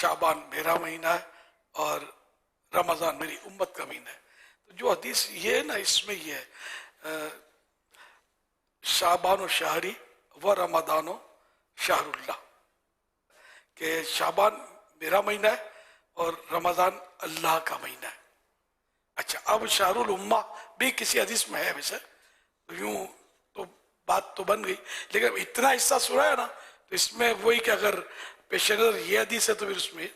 شعبان میرا مہینہ ہے اور رمضان میری امت کا مہینہ ہے. تو جو حدیث یہ ہے نا، اس میں یہ ہے شعبان و شہری و رمضان و شہر اللہ، کہ شعبان میرا مہینہ ہے اور رمضان اللہ کا مہینہ ہے. اچھا، اب شہر الامہ بھی کسی حدیث میں ہے ویسے، یوں تو بات تو بن گئی، لیکن اتنا حصہ سنا ہے نا، تو اس میں وہی کہ اگر پیش نظر یہ حدیث ہے تو پھر اس میں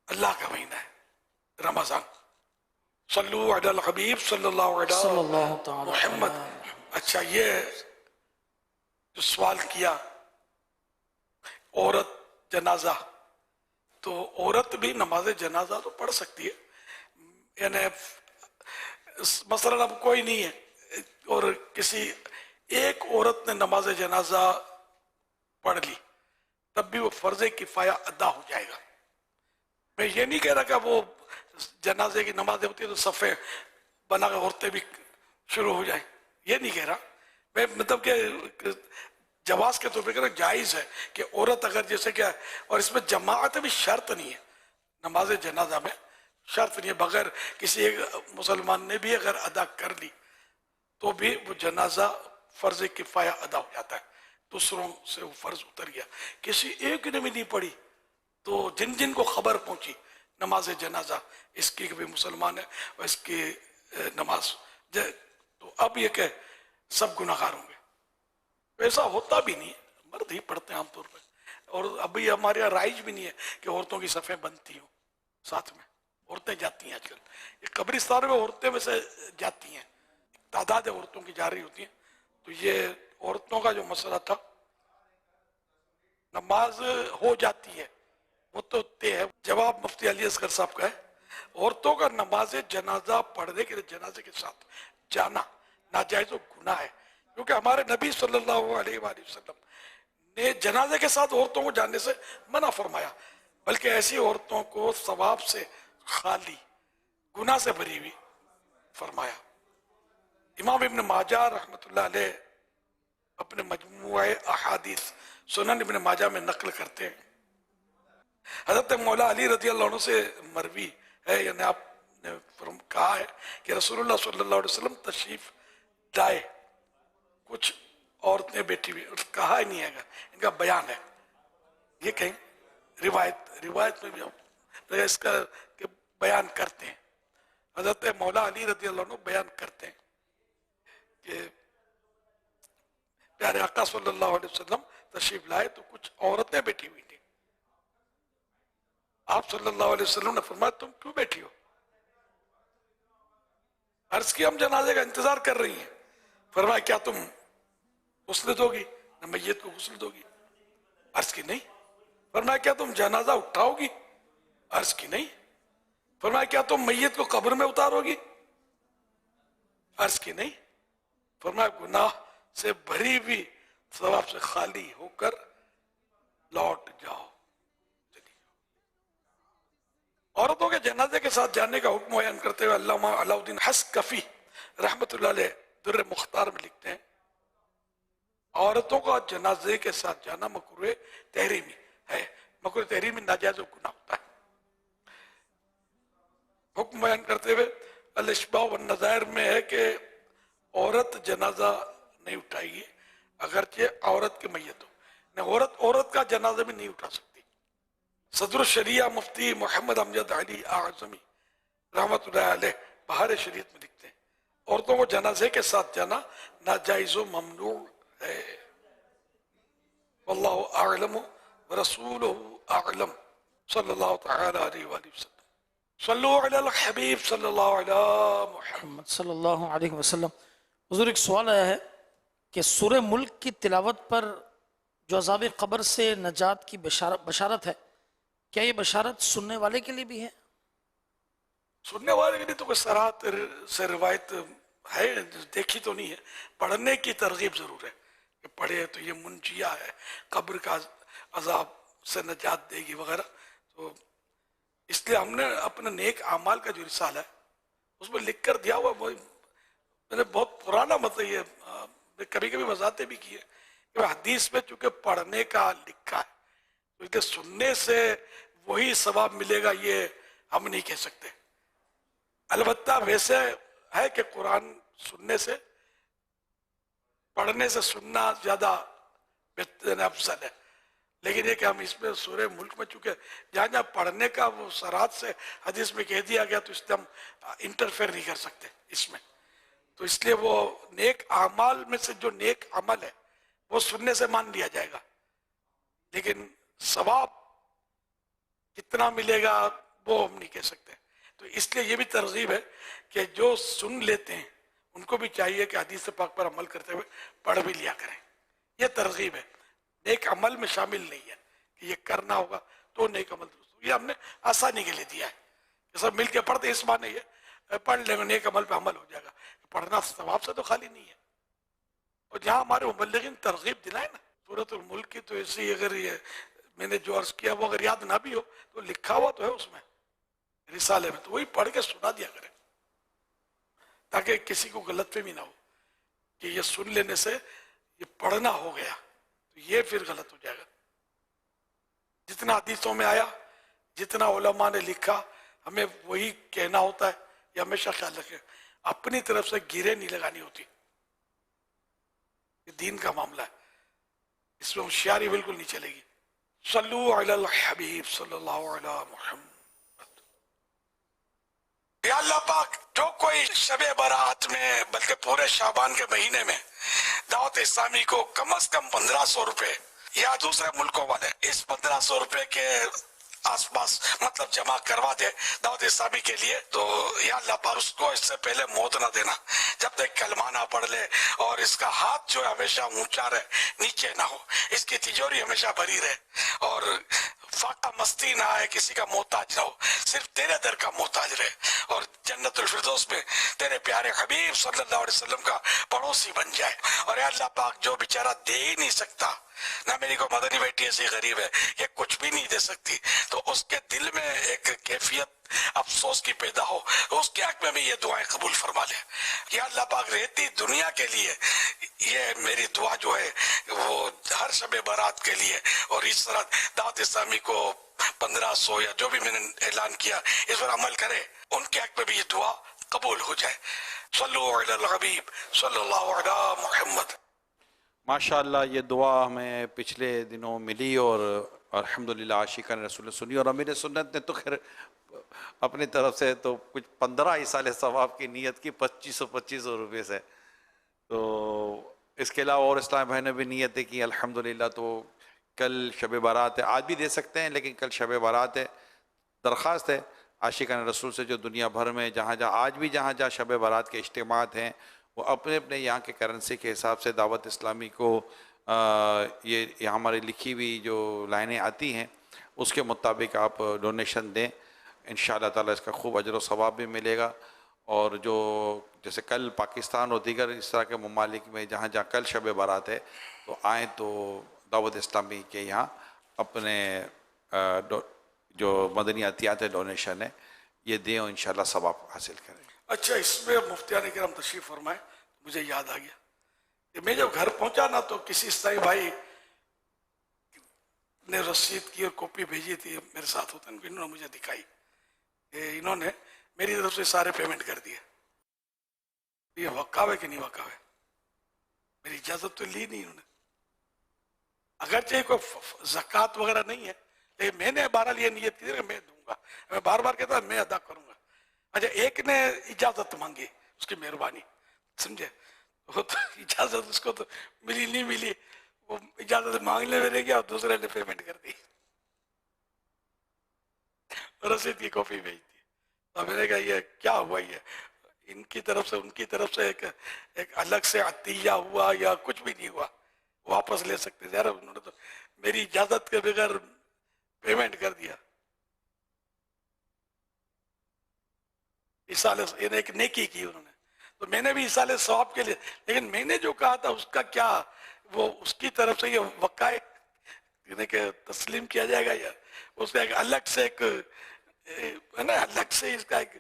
اللہ کا مہینہ ہے رمضان. صلو علی الحبیب صلی اللہ صلی علیہ اللہ تعالی محمد. اچھا، یہ جو سوال کیا عورت جنازہ، تو عورت بھی نماز جنازہ تو پڑھ سکتی ہے، یعنی مثلا اب کوئی نہیں ہے اور کسی ایک عورت نے نماز جنازہ پڑھ لی، تب بھی وہ فرض کفایہ ادا ہو جائے گا. میں یہ نہیں کہہ رہا کہ وہ جنازے کی نمازیں ہوتی ہے تو صفیں بنا کر عورتیں بھی شروع ہو جائیں، یہ نہیں کہہ رہا میں. مطلب کہ جواز کے طور پہ کہہ رہا جائز ہے کہ عورت اگر جیسے کہ، اور اس میں جماعت بھی شرط نہیں ہے، نماز جنازہ میں شرط نہیں ہے، بغیر کسی ایک مسلمان نے بھی اگر ادا کر لی تو بھی وہ جنازہ فرض کفایہ ادا ہو جاتا ہے، دوسروں سے وہ فرض اتر گیا. کسی ایک نے بھی نہیں پڑھی تو جن جن کو خبر پہنچی نماز جنازہ اس کی کہ بھی مسلمان ہے اور اس کی نماز تو اب یہ کہ سب گناہ گار ہوں گے. ایسا ہوتا بھی نہیں ہے، مرد ہی پڑھتے ہیں عام طور پہ، اور ابھی ہمارے یہاں رائج بھی نہیں ہے کہ عورتوں کی صفیں بنتی ہوں ساتھ میں. عورتیں جاتی ہیں آج کل، یہ قبرستان میں عورتیں میں سے جاتی ہیں، تعداد عورتوں کی جا رہی ہوتی ہیں. تو یہ عورتوں کا جو مسئلہ تھا، نماز ہو جاتی ہے وہ تو طے ہے. جواب مفتی علی اصغر صاحب کا ہے، عورتوں کا نماز جنازہ پڑھنے کے لیے جنازے کے ساتھ جانا ناجائز و گناہ ہے، کیونکہ ہمارے نبی صلی اللہ علیہ وآلہ وسلم نے جنازے کے ساتھ عورتوں کو جانے سے منع فرمایا، بلکہ ایسی عورتوں کو ثواب سے خالی، گناہ سے بری ہوئی فرمایا. امام ابن ماجہ رحمۃ اللہ علیہ اپنے مجموعہ احادیث سنن ابن ماجہ میں نقل کرتے ہیں، حضرت مولا علی رضی اللہ عنہ سے مروی ہے، یعنی آپ نے کہا ہے کہ رسول اللہ صلی اللہ علیہ وسلم تشریف لائے، کچھ عورتیں بیٹھی ہوئی، کہا ہی نہیں ہے گا، ان کا بیان ہے. یہ کہیں روایت میں بھی ہم اس کا بیان کرتے ہیں. حضرت مولا علی رضی اللہ عنہ بیان کرتے ہیں کہ پیارے آقا صلی اللہ علیہ وسلم تشریف لائے تو کچھ عورتیں بیٹھی ہوئی تھیں. آپ صلی اللہ علیہ وسلم نے فرمایا تم کیوں بیٹھی ہو؟ عرض کی ہم جنازے کا انتظار کر رہی ہیں. فرمایا کیا تم غسل دو گی؟ نہ میت کو غسل دو گی؟ عرض کی نہیں. فرمایا کیا تم جنازہ اٹھاؤ گی؟ عرض کی نہیں. فرمایا کیا تم میت کو قبر میں اتارو گی؟ عرض کی نہیں. فرمایا گناہ سے بھری ہوئی ثواب سے خالی ہو کر لوٹ جاؤ. عورتوں کے جنازے کے ساتھ جانے کا حکم بیان کرتے ہوئے علامہ علاء الدین حصکفی رحمۃ اللہ علیہ در مختار میں لکھتے ہیں، عورتوں کا جنازے کے ساتھ جانا مکروہ تحریمی ہے. مکروہ تحریمی ناجائز و گناہ ہوتا ہے. حکم بیان کرتے ہوئے الاشباع والنظائر میں ہے کہ عورت جنازہ نہیں اٹھائے گی اگرچہ عورت کی میت ہو، عورت کا جنازہ بھی نہیں اٹھا سکتی. صدر الشریعہ مفتی محمد امجد علی اعظمی رحمۃ اللہ علیہ بہار شریعت میں لکھتے ہیں عورتوں کو جنازے کے ساتھ جانا ناجائز و ممنوع ہے. واللہ اعلم ورسولہ اعلم صلی اللہ تعالی علیہ وآلہ وسلم. صلو علی الحبیب صلی اللہ علیہ محمد صلی اللہ علیہ وسلم. حضور ایک سوال آیا ہے کہ سورہ ملک کی تلاوت پر جو عذاب قبر سے نجات کی بشارت ہے، کیا یہ بشارت سننے والے کے لیے بھی ہے؟ سننے والے کے لیے تو کوئی صراحت سے روایت ہے، دیکھی تو نہیں ہے. پڑھنے کی ترغیب ضرور ہے کہ پڑھے تو یہ منجیہ ہے، قبر کا عذاب سے نجات دے گی وغیرہ. تو اس لیے ہم نے اپنے نیک اعمال کا جو رسالہ ہے اس میں لکھ کر دیا ہوا، میں نے بہت پرانا مطلب یہ کبھی کبھی وضاحتیں بھی کی ہے کہ حدیث میں چونکہ پڑھنے کا لکھا ہے تو اس لیے سننے سے وہی ثواب ملے گا یہ ہم نہیں کہہ سکتے. البتہ ویسے ہے کہ قرآن سننے سے پڑھنے سے سننا زیادہ بہتر افضل ہے، لیکن یہ کہ ہم اس میں سورہ ملک میں چونکہ جہاں جہاں پڑھنے کا وہ سرات سے حدیث میں کہہ دیا گیا تو اس میں ہم انٹرفیئر نہیں کر سکتے اس میں. تو اس لیے وہ نیک اعمال میں سے جو نیک عمل ہے وہ سننے سے مان لیا جائے گا، لیکن ثواب کتنا ملے گا وہ ہم نہیں کہہ سکتے. تو اس لیے یہ بھی ترغیب ہے کہ جو سن لیتے ہیں ان کو بھی چاہیے کہ حدیث پاک پر عمل کرتے ہوئے پڑھ بھی لیا کریں. یہ ترغیب ہے، نیک عمل میں شامل نہیں ہے کہ یہ کرنا ہوگا تو نیک عمل درست ہوگا. یہ ہم نے آسانی کے لیے دیا ہے کہ سب مل کے پڑھتے، اس معنی یہ پڑھ لیں گے نیک عمل پہ عمل ہو جائے گا. پڑھنا ثواب سے تو خالی نہیں ہے. اور جہاں ہمارے مبلغین ترغیب دلائے نا سورۃ الملک کی، تو ایسی اگر یہ میں نے جو عرض کیا وہ اگر یاد نہ بھی ہو تو لکھا ہوا تو ہے اس میں رسالے میں، تو وہی پڑھ کے سنا دیا کریں تاکہ کسی کو غلط فہمی نہ ہو کہ یہ سن لینے سے یہ پڑھنا ہو گیا تو یہ پھر غلط ہو جائے گا. جتنا حدیثوں میں آیا، جتنا علماء نے لکھا، ہمیں وہی کہنا ہوتا ہے. یہ ہمیشہ خیال رکھیں، اپنی طرف سے گیرے نہیں لگانی ہوتی. یہ دین کا معاملہ ہے، اس میں ہوشیاری بالکل نہیں چلے گی. صلو علی الحبیب صلی اللہ علیہ محمد. یا اللہ پاک جو کوئی شب برات میں بلکہ پورے شعبان کے مہینے میں دعوت اسلامی کو کم از کم 1500 روپے یا دوسرے ملکوں والے اس 1500 روپے کے آس پاس مطلب جمع کروا دے دعوت اسلامی کے لیے، تو یا اللہ پاک اس کو اس سے پہلے موت نہ دینا جب تک کلمہ نہ پڑھ لے، اور اس کا ہاتھ جو ہے ہمیشہ اونچا رہے، نیچے نہ ہو، اس کی تجوری ہمیشہ بھری رہے، اور فاقہ مستی نہ آئے، کسی کا محتاج نہ ہو، صرف تیرے در کا محتاج رہے، اور جنت الفردوس میں تیرے پیارے حبیب صلی اللہ علیہ وسلم کا پڑوسی بن جائے. اور اے اللہ پاک جو بیچارہ دے ہی نہیں سکتا، نہ میری کو مدنی بیٹی ایسی غریب ہے یہ کچھ بھی نہیں دے سکتی، تو اس کے دل میں ایک کیفیت افسوس کی پیدا ہو، اس کے حق میں بھی یہ دعائیں قبول فرما لے. یا اللہ پاک رہتی دنیا کے لیے یہ میری دعا جو ہے وہ ہر شب برات کے لیے، اور اس طرح دعوت اسلامی کو 1500 یا جو بھی میں نے اعلان کیا اس پر عمل کرے، ان کے حق میں بھی یہ دعا قبول ہو جائے. صلو علی الحبیب صلی اللہ علی محمد. ماشاءاللہ یہ دعا ہمیں پچھلے دنوں ملی، اور الحمدللہ عاشقان رسول نے سنی، اور امیر سنت نے تو خیر اپنی طرف سے تو کچھ 15 ایصال ثواب کی نیت کی 2500 روپے سے. تو اس کے علاوہ اور اسلام بھائی نے بھی نیتیں کی الحمدللہ. تو کل شب بارات ہے، آج بھی دے سکتے ہیں لیکن کل شب بارات ہے. درخواست ہے عاشقان رسول سے جو دنیا بھر میں جہاں جہاں آج بھی جہاں جہاں شب بارات کے اجتماعات ہیں، وہ اپنے اپنے یہاں کے کرنسی کے حساب سے دعوت اسلامی کو یہ ہماری لکھی ہوئی جو لائنیں آتی ہیں اس کے مطابق آپ ڈونیشن دیں. انشاءاللہ تعالیٰ اس کا خوب اجر و ثواب بھی ملے گا. اور جو جیسے کل پاکستان اور دیگر اس طرح کے ممالک میں جہاں جہاں کل شب بارات ہے تو آئیں تو دعوت اسلامی کے یہاں اپنے جو مدنی عطیات ڈونیشن ہے یہ دیں اور انشاءاللہ ثواب حاصل کریں. اچھا، اس میں مفتیان کرام تشریف فرمائے، مجھے یاد آ گیا کہ میں جب گھر پہنچا نا تو کسی عیسائی بھائی نے رسید کی اور کاپی بھیجی تھی، میرے ساتھ ہوتے ہیں، انہوں نے مجھے دکھائی کہ انہوں نے میری طرف سے سارے پیمنٹ کر دیے. یہ وقاف ہے کہ نہیں وقاف ہے؟ میری اجازت تو لی نہیں انہوں نے، اگرچہ کوئی زکوٰۃ وغیرہ نہیں ہے، لیکن میں نے بہرحال یہ نیت کی کہ میں دوں گا، میں بار بار کہتا میں ادا کروں گا. اچھا، ایک نے اجازت مانگی، اس کی مہربانی، سمجھے، وہ تو اجازت اس کو تو ملی نہیں ملی، وہ اجازت مانگنے میں رہ گیا اور دوسرے نے پیمنٹ کر دی، رسید کی کاپی بھیج دی. تو میں نے کہا یہ کیا ہوا، یہ ان کی طرف سے ان کی طرف سے ایک الگ سے عطیہ ہوا یا کچھ بھی نہیں ہوا، واپس لے سکتے تھے. انہوں نے تو میری اجازت کے بغیر پیمنٹ کر دیا. اصال ایک نیکی کی انہوں نے، تو میں نے بھی اصال ثواب کے لیے، لیکن میں نے جو کہا تھا اس کا کیا، وہ اس کی طرف سے یہ وقائع یعنی کہ تسلیم کیا جائے گا، یا اس کا ایک الگ سے ایک ہے نا، الگ سے اس کا ایک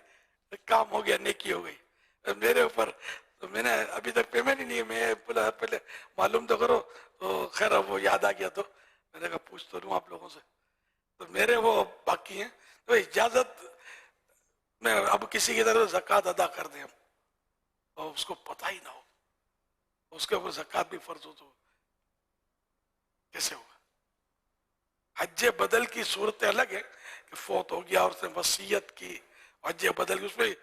کام ہو گیا، نیکی ہو گئی میرے اوپر. تو میں نے ابھی تک پیمنٹ ہی نہیں ہے، میں بولا پہلے معلوم تو کرو. تو خیر وہ یاد آ گیا تو میں نے کہا پوچھ تو لوں آپ لوگوں سے. تو میرے وہ باقی ہیں، تو اجازت میں اب کسی کی طرف زکوٰۃ ادا کر دیں اور اس کو پتہ ہی نہ ہو، اس کے اوپر زکوٰۃ بھی فرض ہو تو کیسے ہوگا؟ حج بدل کی صورتیں الگ ہیں کہ فوت ہو گیا اور اس نے وصیت کی، حج بدل کی اس میں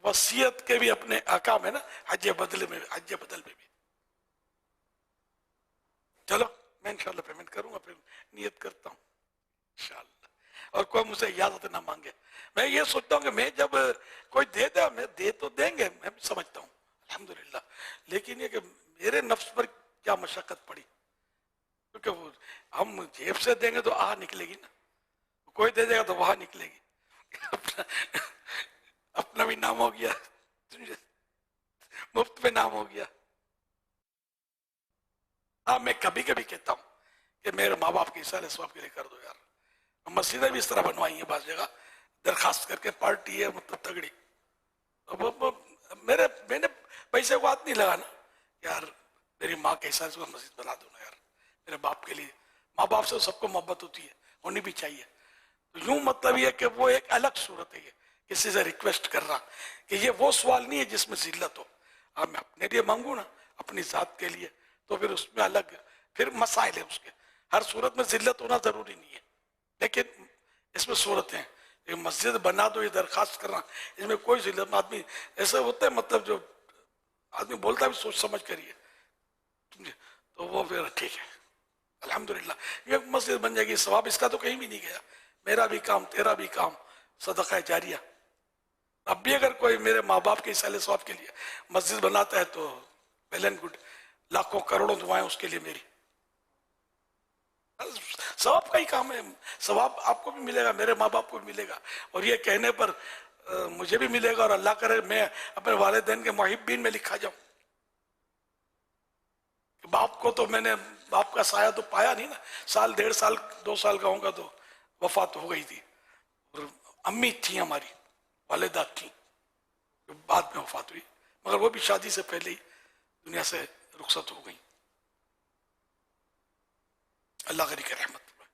وصیت کے بھی اپنے احکام ہے نا، حج بدل میں بھی. چلو میں انشاءاللہ پیمنٹ کروں گا، پھر نیت کرتا ہوں انشاءاللہ، اور کوئی مجھ سے اجازت نہ مانگے. میں یہ سوچتا ہوں کہ میں جب کوئی دے دے، میں دے تو دیں گے، میں بھی سمجھتا ہوں الحمدللہ، لیکن یہ کہ میرے نفس پر کیا مشقت پڑی، کیونکہ وہ ہم جیب سے دیں گے تو نکلے گی نا، کوئی دے دے گا تو وہاں نکلے گی. اپنا بھی نام ہو گیا، مفت میں نام ہو گیا. ہاں میں کبھی کبھی کہتا ہوں کہ میرے ماں باپ کے اصالہ ثواب کے لیے کر دو یار. مسجدیں بھی اس طرح بنوائی ہیں بعض جگہ، درخواست کر کے پارٹی ہے مطلب تگڑی، میں نے پیسے کو ہاتھ نہیں لگانا یار، میری ماں کے اصالہ سے مسجد بنا دو نا یار، میرے باپ کے لیے. ماں باپ سے سب کو محبت ہوتی ہے، ہونی بھی چاہیے. تو یوں مطلب یہ کہ وہ ایک الگ صورت ہے، یہ کسی سے ریکویسٹ کر رہا کہ یہ وہ سوال نہیں ہے جس میں ذلت ہو. اب میں اپنے لیے مانگوں نا، اپنی ذات کے لیے، تو پھر اس میں الگ پھر مسائل ہیں اس کے. ہر صورت میں ذلت ہونا ضروری نہیں ہے، لیکن اس میں صورتیں ہیں. یہ مسجد بنا دو، یہ درخواست کرنا، اس میں کوئی ذلت. آدمی ایسے ہوتا ہے مطلب جو آدمی بولتا بھی سوچ سمجھ کر ہی ہے، تو وہ پھر ٹھیک ہے الحمدللہ. یہ مسجد بن جائے گی، ثواب اس کا تو کہیں بھی نہیں گیا. میرا بھی کام، تیرا بھی کام، صدقہ جاریہ. اب بھی اگر کوئی میرے ماں باپ کے اصالہ ثواب کے لیے مسجد بناتا ہے تو ویل اینڈ گڈ، لاکھوں کروڑوں دعائیں اس کے لیے میری. ثواب کا ہی کام ہے، ثواب آپ کو بھی ملے گا، میرے ماں باپ کو بھی ملے گا، اور یہ کہنے پر مجھے بھی ملے گا، اور اللہ کرے میں اپنے والدین کے محبین میں لکھا جاؤں. باپ کو تو میں نے باپ کا سایہ تو پایا نہیں نا، سال 1.5 سال 2 سال کا ہوں گا تو وفات ہو گئی تھی. اور امی تھیں ہماری، والدہ تھیں، بعد میں وفات ہوئی، مگر وہ بھی شادی سے پہلے ہی دنیا سے رخصت ہو گئی. اللہ غنی کی رحمت پر،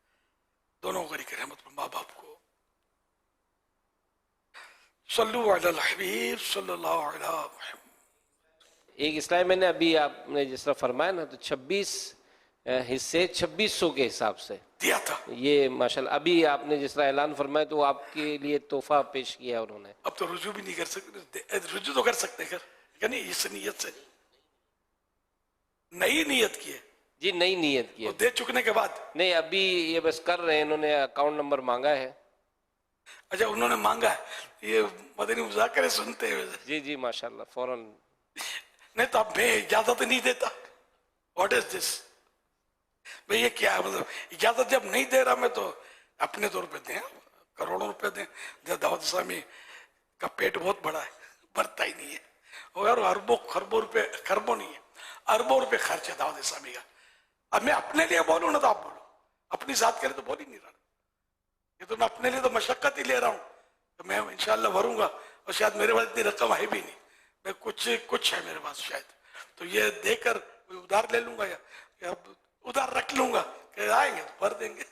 دونوں غنی کی رحمت پر، ماں باپ کو. صلو علی الحبیب صلی اللہ علیہ محمد. ایک اسلام میں نے ابھی آپ نے جس طرح فرمایا نا، تو 26 حصے 2600 کے حساب سے دیا تھا. یہ ماشاءاللہ ابھی آپ نے جس طرح اعلان فرمایا تو آپ کے لیے تحفہ پیش کیا انہوں نے. اب تو رجوع بھی نہیں کر سکتے، رجوع تو کر سکتے کہ نہیں، اس نیت سے نئی نیت کی ہے، جی نئی نیت کی وہ ہے. دے چکنے کے بعد. نہیں ابھی یہ بس کر رہے ہیں، انہوں نے اکاؤنٹ نمبر مانگا ہے. اچھا انہوں نے مانگا ہے، یہ مدنی مذاکرے سنتے ہیں. جی جی ماشاءاللہ فوراً. نہیں تو اب میں اجازت نہیں دیتا. واٹ از دس بھئی، یہ کیا ہے؟ مطلب اجازت جب نہیں دے رہا میں تو اپنے طور پہ دیں، کروڑوں روپے دیں. دعوت اسلامی کا پیٹ بہت بڑا ہے، بھرتا ہی نہیں ہے، اور اربوں خربوں روپے، خربوں نہیں ہے، اربوں روپے خرچ ہے دعوت اسلامی کا. اب میں اپنے لیے بولوں نا تو آپ بولو، اپنی ذات کے لیے تو بول ہی نہیں رہا. یہ تو میں اپنے لیے تو مشقت ہی لے رہا ہوں کہ میں انشاءاللہ بھروں گا، اور شاید میرے پاس اتنی رقم ہے بھی نہیں، میں کچھ ہے میرے پاس شاید، تو یہ دے کر ادھار لے لوں گا یا ادھار رکھ لوں گا کہ آئیں گے تو بھر دیں گے.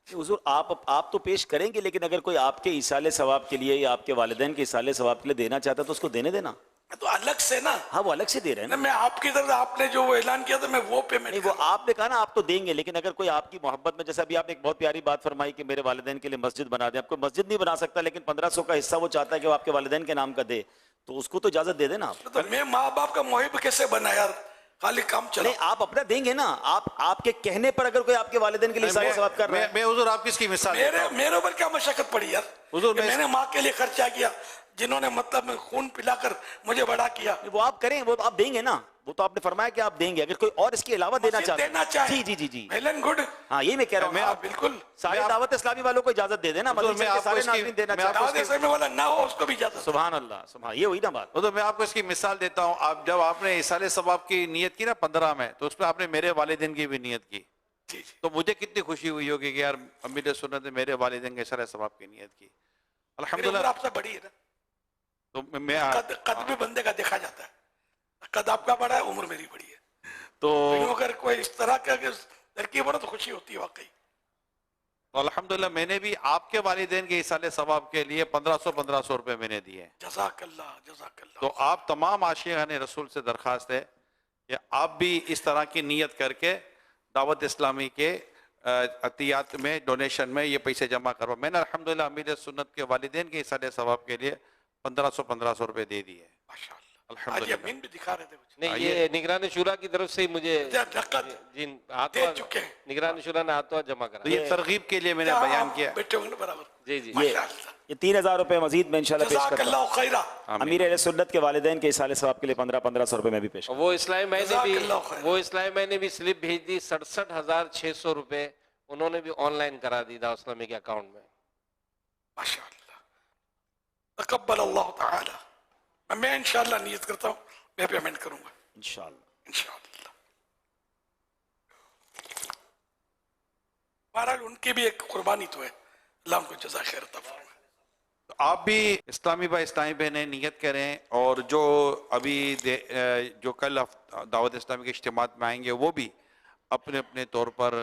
حضور آپ تو پیش کریں گے، لیکن اگر کوئی آپ کے ایصال ثواب کے لیے یا آپ کے والدین کے ایصال ثواب کے لیے دینا چاہتا ہے تو اس کو دینے دینا. تو الگ سے نا، ہاں وہ الگ سے دے رہے ہیں نا. میں آپ کی طرف آپ نے جو وہ اعلان کیا تھا میں وہ پیمنٹ نہیں وہ آپ نے کہا نا آپ تو دیں گے، لیکن اگر کوئی آپ کی محبت میں، جیسا ابھی آپ نے ایک بہت پیاری بات فرمائی کہ میرے والدین کے لیے مسجد بنا دیں. آپ کو مسجد نہیں بنا سکتا لیکن 1500 کا حصہ وہ چاہتا ہے کہ وہ آپ کے والدین کے نام کا دے، تو اس کو تو اجازت دے دینا آپ. تو میں ماں باپ کا محب کیسے بنا یار، خالی کام چلا. نہیں آپ اپنا دیں گے نا، آپ کے کہنے پر اگر کوئی آپ کے والدین کے لیے ایصال ثواب کر رہا ہے. میں حضور آپ کس کی مثال دیتا ہوں. میرے اوپر کیا مشقت پڑی یار، حضور کہ میں نے ماں کے لیے خرچہ کیا، جنہوں نے مطلب خون پلا کر مجھے بڑا کیا. وہ آپ کریں، وہ آپ دیں گے نا، وہ تو آپ نے فرمایا کہ آپ دیں گے. اگر کوئی اور اس کے علاوہ دینا چاہتا ہے، جی ویل اینڈ گڈ. ہاں یہ میں کہہ رہا ہوں. ہاں بالکل، سارے دعوت اسلامی والوں کو اجازت دے دینا، مطلب میں آپ کو سارے اس کی- ناظرین دینا میں آپ چاہتے کو ہیں. دعوت اسلامی والا نہ ہو اس کو بھی اجازت. سبحان اللہ، سبحان، یہ ہوئی نا بات. تو میں آپ کو اس کی مثال دیتا ہوں. آپ جب آپ نے ایصال ثواب کی نیت کی نا 15 میں، تو اس میں آپ نے میرے والدین کی بھی نیت کی، جی جی. تو مجھے کتنی خوشی ہوئی ہوگی کہ یار امیر سنت نے میرے والدین کے ایصال ثواب کی نیت کی. میری عمر الحمدللہ. آپ سے بڑی ہے نا، تو میں قد بھی بندے کا دیکھا جاتا ہے، قد آپ کا بڑا ہے، عمر میری بڑی ہے. تو اگر کوئی اس طرح کا ترکیب ہو نا تو خوشی ہوتی ہے واقعی. تو الحمدللہ میں نے بھی آپ کے والدین کے ایصال ثواب کے لیے 1500 روپے میں نے دیے ہیں. جزاک اللہ جزاک اللہ. تو آپ تمام عاشقان رسول سے درخواست ہے کہ آپ بھی اس طرح کی نیت کر کے دعوت اسلامی کے عطیات میں ڈونیشن میں یہ پیسے جمع کروا. میں نے الحمدللہ امیر سنت کے والدین کے ایصال ثواب کے لیے 1500 روپے دے دیے. ماشاء اللہ. الحمدللہ. حاجی امین بھی دکھا رہے تھے کچھ. نہیں یہ نگران شورا کی طرف سے ہی مجھے نقد جن دے ہاتھوں چکے ہیں. نگران شورا نے ہاتھوں جمع کرا. تو یہ ترغیب کے لیے میں نے بیان کیا. بیٹھے ہوئے نا برابر. جی جی ماشاء اللہ. یہ 3000 روپے مزید میں انشاءاللہ پیش جزاک کرتا ہوں. اللہ خیرہ. امیر اہل سنت کے والدین کے ایصال ثواب کے لیے 1500 روپے میں بھی پیش کرتا وہ اسلام میں نے جزاک بھی اللہ خیر. وہ اسلام میں نے بھی سلپ بھیج دی 67,600 روپے انہوں نے بھی آن لائن کرا دی دعوت اسلامی کے اکاؤنٹ میں. ماشاء اللہ. تقبل اللہ تعالی. میں انشاءاللہ نیت کرتا ہوں میں پیمنٹ کروں گا ہوں انشاءاللہ. انشاءاللہ. بہرحال ان کی بھی ایک قربانی تو ہے. اللہ ان کو جزائے خیر عطا فرمائے. تو آپ بھی اسلامی بھائی اسلامی بہنیں نیت کریں اور جو ابھی جو کل دعوت اسلامی کے اجتماعات میں آئیں گے وہ بھی اپنے اپنے طور پر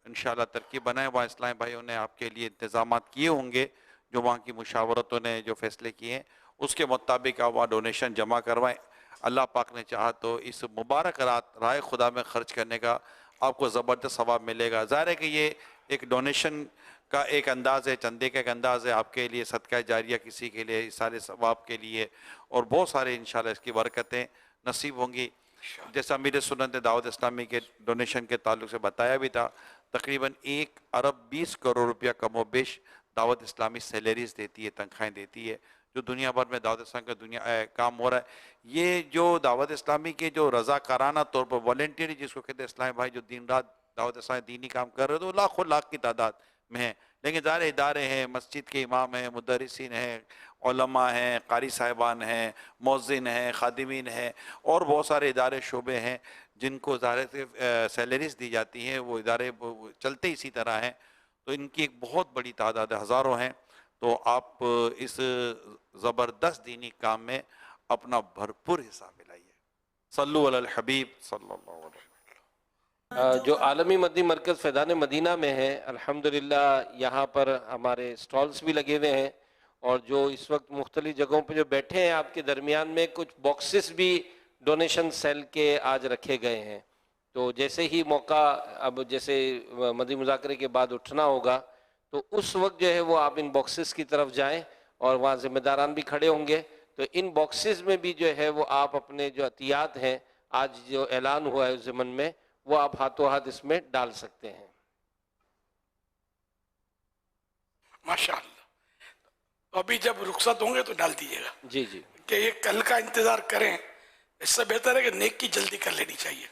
انشاءاللہ ترکیب بنائیں. وہاں اسلامی بھائیوں نے آپ کے لیے انتظامات کیے ہوں گے جو وہاں کی مشاورتوں نے جو فیصلے کیے ہیں اس کے مطابق آپ وہاں ڈونیشن جمع کروائیں. اللہ پاک نے چاہا تو اس مبارک رات راہ خدا میں خرچ کرنے کا آپ کو زبردست ثواب ملے گا. ظاہر ہے کہ یہ ایک ڈونیشن کا ایک انداز ہے, چندے کا ایک انداز ہے آپ کے لیے, صدقہ جاریہ کسی کے لیے, ایصال ثواب کے لیے, اور بہت سارے انشاءاللہ اس کی برکتیں نصیب ہوں گی. جیسا امیر سنت نے دعوت اسلامی کے ڈونیشن کے تعلق سے بتایا بھی تھا, تقریباً 1 ارب 20 کروڑ روپیہ کم و بیش دعوت اسلامی سیلریز دیتی ہے, تنخواہیں دیتی ہے, جو دنیا بھر میں دعوت اسلامی کا دنیا کام ہو رہا ہے. یہ جو دعوت اسلامی کے جو رضاکارانہ طور پر والنٹیری جس کو کہتے ہیں اسلامی بھائی جو دن رات دعوت اسلامی دینی کام کر رہے تو لاکھوں لاکھ کی تعداد میں ہیں, لیکن ظاہر ادارے ہیں, مسجد کے امام ہیں, مدرسین ہیں, علماء ہیں, قاری صاحبان ہیں, مؤذن ہیں, خادمین ہیں, اور بہت سارے ادارے شعبے ہیں جن کو ظاہر سے سیلریز دی جاتی ہیں. وہ ادارے چلتے اسی طرح ہیں, تو ان کی ایک بہت بڑی تعداد ہے, ہزاروں ہیں. تو آپ اس زبردست دینی کام میں اپنا بھرپور حصہ ملائیے. صلو علی الحبیب صلی اللہ علیہ وسلم. جو عالمی مدنی مرکز فیضان مدینہ میں ہے الحمدللہ یہاں پر ہمارے سٹالز بھی لگے ہوئے ہیں, اور جو اس وقت مختلف جگہوں پہ جو بیٹھے ہیں آپ کے درمیان میں کچھ باکسز بھی ڈونیشن سیل کے آج رکھے گئے ہیں. تو جیسے ہی موقع اب جیسے مدنی مذاکرے کے بعد اٹھنا ہوگا تو اس وقت جو ہے وہ آپ ان باکسز کی طرف جائیں, اور وہاں ذمہ داران بھی کھڑے ہوں گے. تو ان باکسز میں بھی جو ہے وہ آپ اپنے جو عطیات ہیں آج جو اعلان ہوا ہے اس ضمن میں وہ آپ ہاتھوں ہاتھ اس میں ڈال سکتے ہیں. ماشاء اللہ. تو ابھی جب رخصت ہوں گے تو ڈال دیجیے گا جی جی کہ یہ کل کا انتظار کریں, اس سے بہتر ہے کہ نیک کی جلدی کر لینی چاہیے.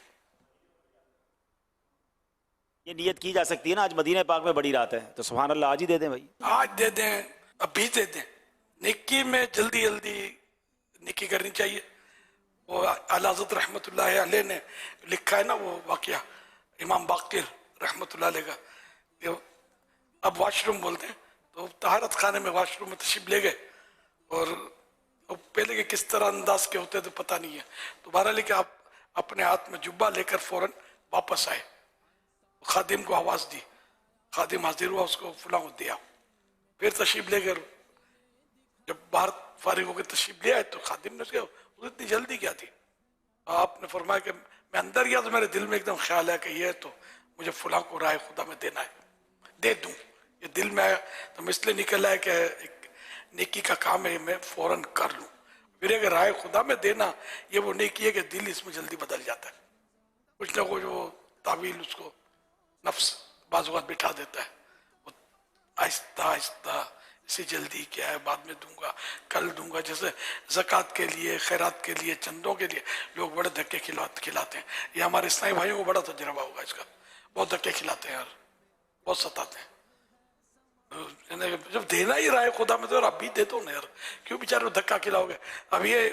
یہ نیت کی جا سکتی ہے نا, آج مدینہ پاک میں بڑی رات ہے تو سبحان اللہ آج ہی دے دیں بھائی. آج دے دیں, ابھی دے دیں. نیکی میں جلدی جلدی نیکی کرنی چاہیے. وہ اعلیٰ حضرت رحمۃ اللہ علیہ نے لکھا ہے نا وہ واقعہ امام باقر رحمۃ اللہ علیہ کا, کہ اب واش روم بولتے ہیں تو طہارت خانے میں واش روم میں تشریف لے گئے, اور پہلے کے کس طرح انداز کے ہوتے تو پتہ نہیں ہے. تو بہرحال کہ آپ اپنے ہاتھ میں جبہ لے کر فوراً واپس آئے, خادم کو آواز دی, خادم حاضر ہوا, اس کو فلاں کو دیا, پھر تشریف لے کر جب باہر فارغ ہو کے تشریف لے آئے تو خادم نے کہا اتنی جلدی کیا تھی. آپ نے فرمایا کہ میں اندر گیا تو میرے دل میں ایک دم خیال ہے کہ یہ تو مجھے فلاں کو رائے خدا میں دینا ہے, دے دوں. یہ دل میں آیا تو میں اس لیے نکل آیا کہ ایک نیکی کا کام ہے, میں فوراً کر لوں. پھر اگر رائے خدا میں دینا یہ وہ نیکی ہے کہ دل اس میں جلدی بدل جاتا ہے. کچھ نہ کچھ وہ تعویل اس کو نفس بعض اوقات بٹھا دیتا ہے, وہ آہستہ آہستہ اسے جلدی کیا ہے, بعد میں دوں گا, کل دوں گا. جیسے زکوٰۃ کے لیے, خیرات کے لیے, چندوں کے لیے لوگ بڑے دھکے کھلاتے ہیں. یہ ہمارے اسلامی بھائیوں کو بڑا تجربہ ہوگا اس کا, بہت دھکے کھلاتے ہیں یار, بہت ستاتے ہیں. جب دینا ہی رہا ہے خدا میں تو اب بھی دے دو نا یار, کیوں بیچارے دھکا کھلاؤ گے. اب یہ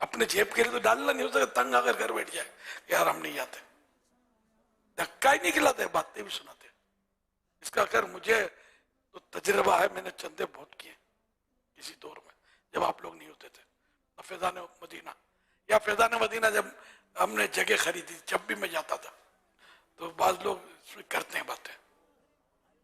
اپنے جیب کے لیے تو ڈالنا نہیں ہو سکتا, تنگ آ کر گھر بیٹھ جائے یار ہم نہیں آتے, دھکا ہی نہیں کھلاتے, باتیں بھی سناتے. اس کا اگر مجھے تو تجربہ ہے, میں نے چندے بہت کیے کسی دور میں جب آپ لوگ نہیں ہوتے تھے. فیضان مدینہ یا فیضان مدینہ جب ہم نے جگہ خریدی, جب بھی میں جاتا تھا تو بعض لوگ کرتے ہیں باتیں,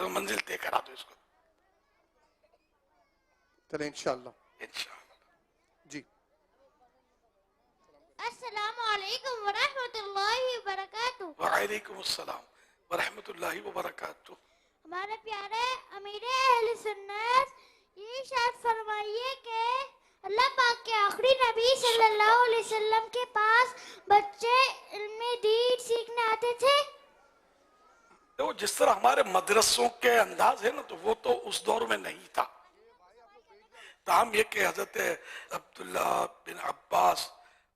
تو منزل طے کرا دو اس کو چلیں انشاءاللہ. انشاءاللہ. جی السلام علیکم ورحمۃ اللہ وبرکاتہ. وعلیکم السلام ورحمۃ اللہ وبرکاتہ. ہمارے پیارے امیر اہل سنت یہ ارشاد فرمائیے کہ اللہ پاک کے آخری نبی صلی اللہ علیہ وسلم کے پاس بچے علم دین سیکھنے آتے تھے. تو جس طرح ہمارے مدرسوں کے انداز ہے نا تو وہ تو اس دور میں نہیں تھا. تاہم یہ کہ حضرت عبداللہ بن عباس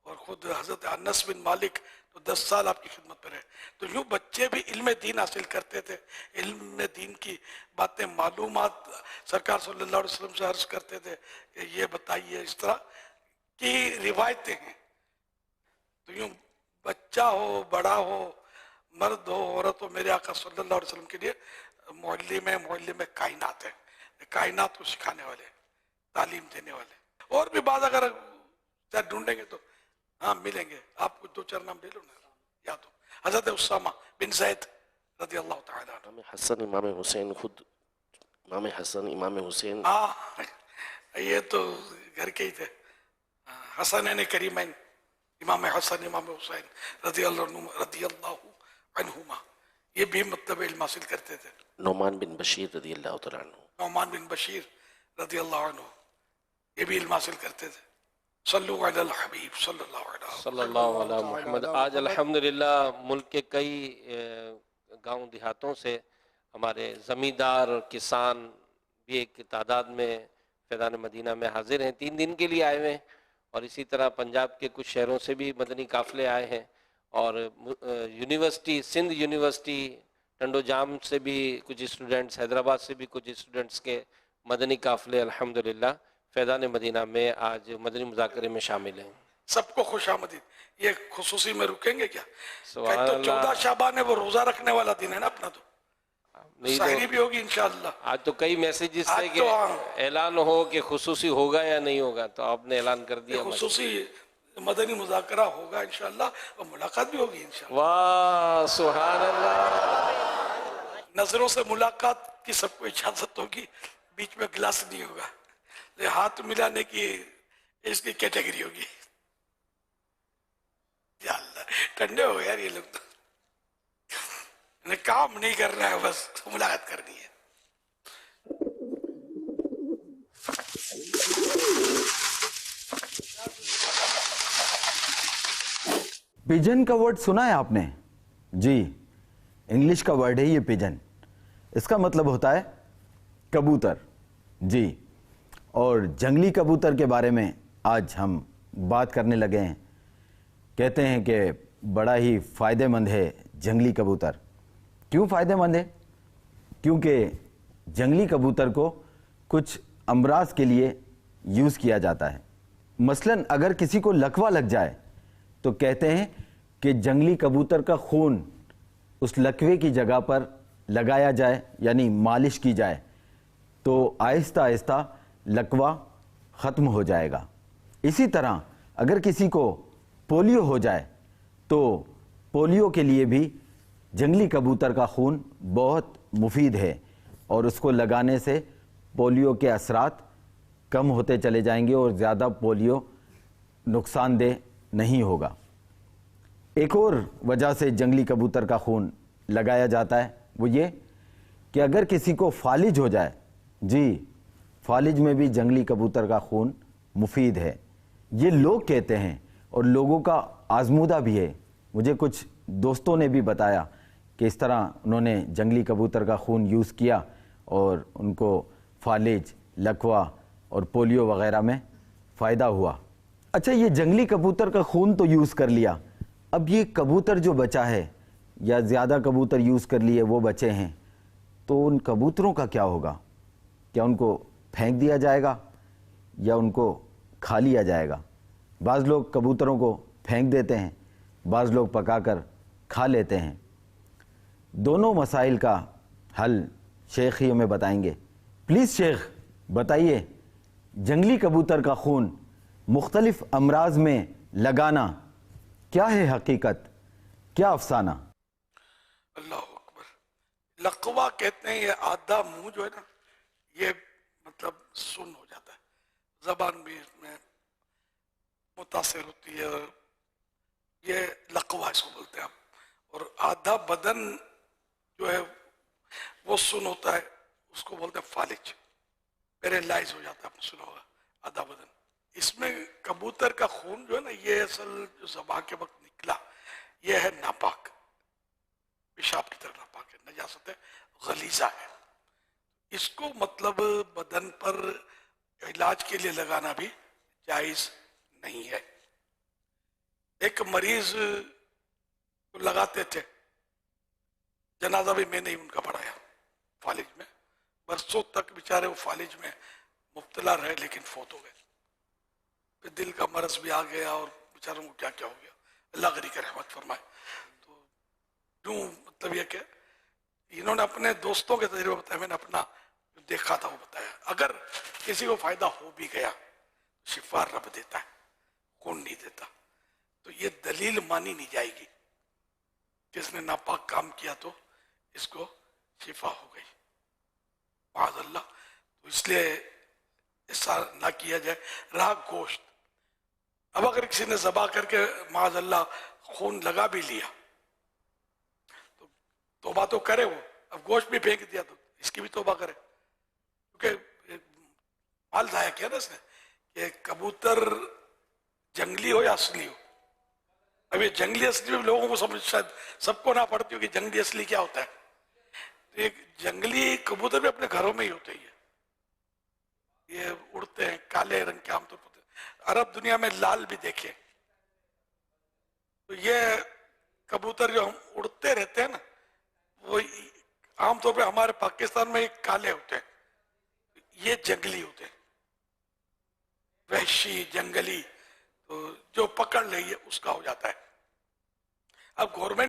اور خود حضرت انس بن مالک تو 10 سال آپ کی خدمت پر ہے. تو یوں بچے بھی علم دین حاصل کرتے تھے. علم دین کی باتیں معلومات سرکار صلی اللہ علیہ وسلم سے عرض کرتے تھے کہ یہ بتائیے. اس طرح کی روایتیں ہیں. تو یوں بچہ ہو بڑا ہو مرد ہو عورت ہو میرے آقا صلی اللہ علیہ وسلم کے لیے معلم کائنات ہے. کائنات کو سکھانے والے تعلیم دینے والے. اور بھی بعض اگر ڈھونڈیں گے تو ہاں ملیں گے. آپ کو 2-4 نام لے لو نا یاد ہو. حضرت اسامہ بن زید رضی اللہ تعالیٰ عنہ. امام حسن امام حسین خود امام حسن امام حسین یہ تو گھر کے ہی تھے. حسنین کریمین امام حسن امام حسین رضی اللہ عنہما یہ بھی مطلب علم حاصل کرتے تھے. نعمان بن بشیر رضی اللہ تعالیٰ عنہ نعمان بن بشیر رضی اللہ عنہ یہ بھی علم حاصل کرتے تھے. صلو علی الحبیب صلی اللہ علیہ محمد. آج الحمدللہ ملک کے کئی گاؤں دیہاتوں سے ہمارے زمیندار اور کسان بھی ایک تعداد میں فیضان مدینہ میں حاضر ہیں. 3 دن کے لیے آئے ہوئے ہیں. اور اسی طرح پنجاب کے کچھ شہروں سے بھی مدنی قافلے آئے ہیں. اور یونیورسٹی سندھ یونیورسٹی ٹنڈو جام سے بھی کچھ اسٹوڈنٹس, حیدرآباد سے بھی کچھ اسٹوڈنٹس کے مدنی قافلے الحمدللہ فیضان مدینہ میں آج مدنی مذاکرے میں شامل ہیں. سب کو خوش آمدید. یہ خصوصی میں رکیں گے کیا؟ سبحان تو اللہ. 14 شعبان ہے وہ روزہ رکھنے والا دن ہے نا اپنا. تو نہیں تو سحری بھی ہوگی انشاءاللہ. آج تو کئی میسیجز تھے آج کہ تو ہاں. اعلان ہو کہ خصوصی ہوگا یا نہیں ہوگا, تو آپ نے اعلان کر دیا. خصوصی مدنی مذاکرہ ہوگا انشاءاللہ اور ملاقات بھی ہوگی انشاءاللہ. واہ سبحان اللہ. نظروں سے ملاقات کی سب کو اجازت ہوگی. بیچ میں گلاس نہیں ہوگا. ہاتھ ملانے کی اس کی کیٹیگری ہوگی. یا اللہ ٹھنڈے ہو یار یہ لوگ تو. کام نہیں کرنا ہے بس ملاقات کرنی ہے. پیجن کا ورڈ سنا ہے آپ نے؟ جی انگلش کا ورڈ ہے یہ پیجن. اس کا مطلب ہوتا ہے کبوتر. جی اور جنگلی کبوتر کے بارے میں آج ہم بات کرنے لگے ہیں. کہتے ہیں کہ بڑا ہی فائدہ مند ہے جنگلی کبوتر. کیوں فائدہ مند ہے؟ کیونکہ جنگلی کبوتر کو کچھ امراض کے لیے یوز کیا جاتا ہے. مثلاً اگر کسی کو لکوہ لگ جائے تو کہتے ہیں کہ جنگلی کبوتر کا خون اس لکوے کی جگہ پر لگایا جائے یعنی مالش کی جائے تو آہستہ آہستہ لکوہ ختم ہو جائے گا. اسی طرح اگر کسی کو پولیو ہو جائے تو پولیو کے لیے بھی جنگلی کبوتر کا خون بہت مفید ہے اور اس کو لگانے سے پولیو کے اثرات کم ہوتے چلے جائیں گے اور زیادہ پولیو نقصان دہ نہیں ہوگا. ایک اور وجہ سے جنگلی کبوتر کا خون لگایا جاتا ہے وہ یہ کہ اگر کسی کو فالج ہو جائے, جی فالج میں بھی جنگلی کبوتر کا خون مفید ہے. یہ لوگ کہتے ہیں اور لوگوں کا آزمودہ بھی ہے. مجھے کچھ دوستوں نے بھی بتایا کہ اس طرح انہوں نے جنگلی کبوتر کا خون یوز کیا اور ان کو فالج, لکوہ اور پولیو وغیرہ میں فائدہ ہوا. اچھا یہ جنگلی کبوتر کا خون تو یوز کر لیا, اب یہ کبوتر جو بچا ہے یا زیادہ کبوتر یوز کر لیے وہ بچے ہیں تو ان کبوتروں کا کیا ہوگا؟ کیا ان کو پھینک دیا جائے گا یا ان کو کھا لیا جائے گا؟ بعض لوگ کبوتروں کو پھینک دیتے ہیں, بعض لوگ پکا کر کھا لیتے ہیں. دونوں مسائل کا حل شیخ ہی ہمیں بتائیں گے. پلیز شیخ بتائیے, جنگلی کبوتر کا خون مختلف امراض میں لگانا کیا ہے حقیقت, کیا افسانہ؟ اللہ اکبر. لقوا کہتے ہیں، یہ آدھا منہ جو ہے نا یہ مطلب سن ہو جاتا ہے، زبان بھی اس میں متاثر ہوتی ہے، اور یہ لقوا اس کو بولتے ہیں ہم. اور آدھا بدن جو ہے وہ سن ہوتا ہے، اس کو بولتے ہیں فالج، پیرالائز ہو جاتا ہے، آپ نے سنا ہوگا آدھا بدن. اس میں کبوتر کا خون جو ہے نا یہ اصل جو ذبح کے وقت نکلا یہ ہے ناپاک، پیشاب کی طرح ناپاک ہے، نجاست ہے، غلیظہ ہے. اس کو مطلب بدن پر علاج کے لیے لگانا بھی جائز نہیں ہے. ایک مریض کو لگاتے تھے، جنازہ بھی میں نے ہی ان کا پڑھایا فالج میں، برسوں تک بیچارے وہ فالج میں مبتلا رہے لیکن فوت ہو گئے. پھر دل کا مرض بھی آ گیا اور بیچاروں کو کیا کیا ہو گیا، اللہ غنی کا رحمت فرمائے. تو کیوں مطلب یہ کہ انہوں نے اپنے دوستوں کے تجربے بتایا، میں نے اپنا جو دیکھا تھا وہ بتایا. اگر کسی کو فائدہ ہو بھی گیا شفا رب دیتا ہے، کون نہیں دیتا. تو یہ دلیل مانی نہیں جائے گی کہ اس نے ناپاک کام کیا تو اس کو شفا ہو گئی، معاذ اللہ. تو اس لیے ایسا نہ کیا جائے. رہا گوشت، اب اگر کسی نے ذبح کر کے معاذ اللہ خون لگا بھی لیا تو توبہ تو کرے وہ، اب گوشت بھی پھینک دیا تو اس کی بھی توبہ کرے، کیونکہ مال ضائع کیا نا اس نے. کہ کبوتر جنگلی ہو یا اصلی ہو. اب یہ جنگلی اصلی بھی لوگوں کو سمجھ شاید سب کو نہ پڑتی ہو کہ جنگلی اصلی کیا ہوتا ہے. تو ایک جنگلی کبوتر بھی اپنے گھروں میں ہی ہوتے ہیں، یہ اڑتے ہیں، کالے رنگ کے عام طور پر. عرب دنیا میں لال بھی دیکھے. تو یہ کبوتر جو ہم اڑتے رہتے ہیں نا وہ عام طور پہ ہمارے پاکستان میں کالے ہوتے ہیں، یہ جنگلی ہوتے ہیں، وحشی جنگلی. تو جو پکڑ لے اس کا ہو جاتا ہے. اب گورنمنٹ